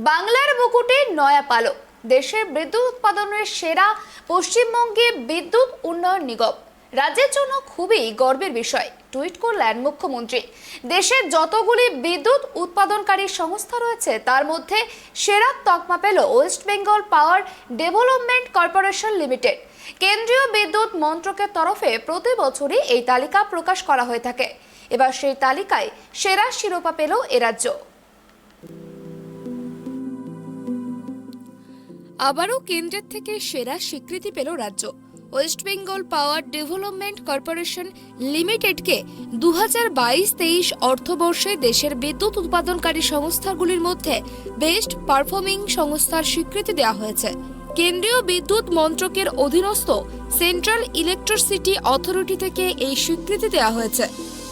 বাংলার বুকুটে নয়া পালক, দেশের বিদ্যুৎ উৎপাদনের সেরা পশ্চিমবঙ্গে বিদ্যুৎ উন্নয়ন নিগম। রাজ্যের জন্য খুবই গর্বের বিষয়, টুইট করলেন মুখ্যমন্ত্রী। দেশের যতগুলি বিদ্যুৎ উৎপাদনকারী সংস্থা রয়েছে তার মধ্যে সেরা তকমা পেল West Bengal power development corporation limited. কেন্দ্রীয় বিদ্যুৎ মন্ত্রকের তরফে প্রতি বছরই এই তালিকা প্রকাশ করা হয়ে থাকে। এবার সেই তালিকায় সেরা শিরোপা পেল এ রাজ্য। আবারও কেন্দ্রের থেকে সেরা স্বীকৃতি পেল রাজ্য। West Bengal power development corporation লিমিটেডকে 2022-23 অর্থবর্ষে দেশের বিদ্যুৎ উৎপাদনকারী সংস্থাগুলির মধ্যে বেস্ট পারফর্মিং সংস্থার স্বীকৃতি দেওয়া হয়েছে। কেন্দ্রীয় বিদ্যুৎ মন্ত্রকের অধীনস্থ সেন্ট্রাল ইলেকট্রিসিটি অথরিটি থেকে এই স্বীকৃতি দেওয়া হয়েছে।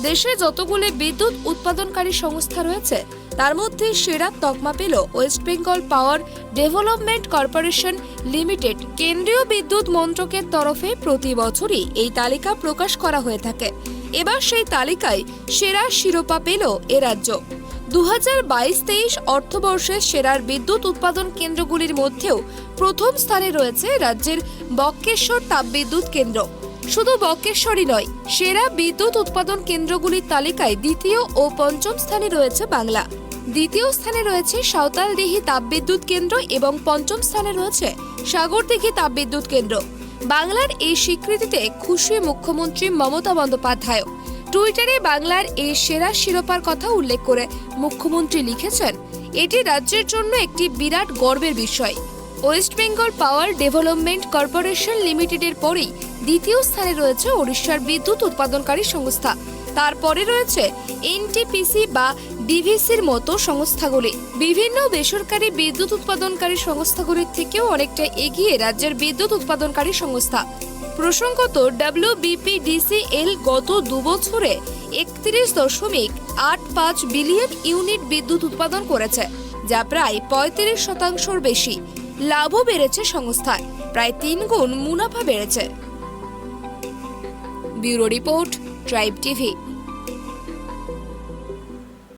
দেশে যতগুলি বিদ্যুৎ উৎপাদনকারী সংস্থা রয়েছে তার মধ্যে সেরা তকমা পেল West Bengal power development corporation limited. কেন্দ্রীয় বিদ্যুৎ মন্ত্রকের তরফে প্রতি বছরই এই তালিকা প্রকাশ করা হয়ে থাকে। এবার সেই তালিকায় সেরা শিরোপা পেল এ রাজ্য। 2022-23 অর্থবর্ষের সেরার বিদ্যুৎ উৎপাদন কেন্দ্রগুলির মধ্যেও প্রথম স্থানে রয়েছে রাজ্যের বক্রেশ্বর তাপবিদ্যুৎ কেন্দ্র। শুধু বক্রেশ্বরই নয়, সেরা বিদ্যুৎ উৎপাদন কেন্দ্রগুলির তালিকায় দ্বিতীয় ও পঞ্চম স্থানে রয়েছে বাংলা। দ্বিতীয় স্থানে রয়েছে সাঁওতালদিঘি তাপবিদ্যুৎ কেন্দ্র এবং পঞ্চম স্থানে রয়েছে সাগরদিঘি তাপবিদ্যুৎ কেন্দ্র। বাংলার এই স্বীকৃতিতে খুশি মুখ্যমন্ত্রী মমতা বন্দ্যোপাধ্যায়। টুইটারে বাংলার এই সেরা শিরোপার কথা উল্লেখ করে মুখ্যমন্ত্রী লিখেছেন, এটি রাজ্যের জন্য একটি বিরাট গর্বের বিষয়। West Bengal power development corporation লিমিটেডের পরেই দ্বিতীয় স্থানে রয়েছে ওড়িশার বিদ্যুৎ উৎপাদনকারী সংস্থা। তারপরে রয়েছে এনটিপিসি বা ডিভিসির মতো সংস্থাগুলি। বিভিন্ন বেসরকারি বিদ্যুৎ উৎপাদনকারী সংস্থাগুলির থেকেও অনেকটা এগিয়ে রাজ্যের বিদ্যুৎ উৎপাদনকারী সংস্থা। প্রসঙ্গত, WBPDCL গত 2 বছরে 31.85 বিলিয়ন ইউনিট বিদ্যুৎ উৎপাদন করেছে, যা প্রায় 35% বেশি। লাভও বেড়েছে সংস্থার, প্রায় 3 গুণ মুনাফা বেড়েছে। Bureau report, tribe TV.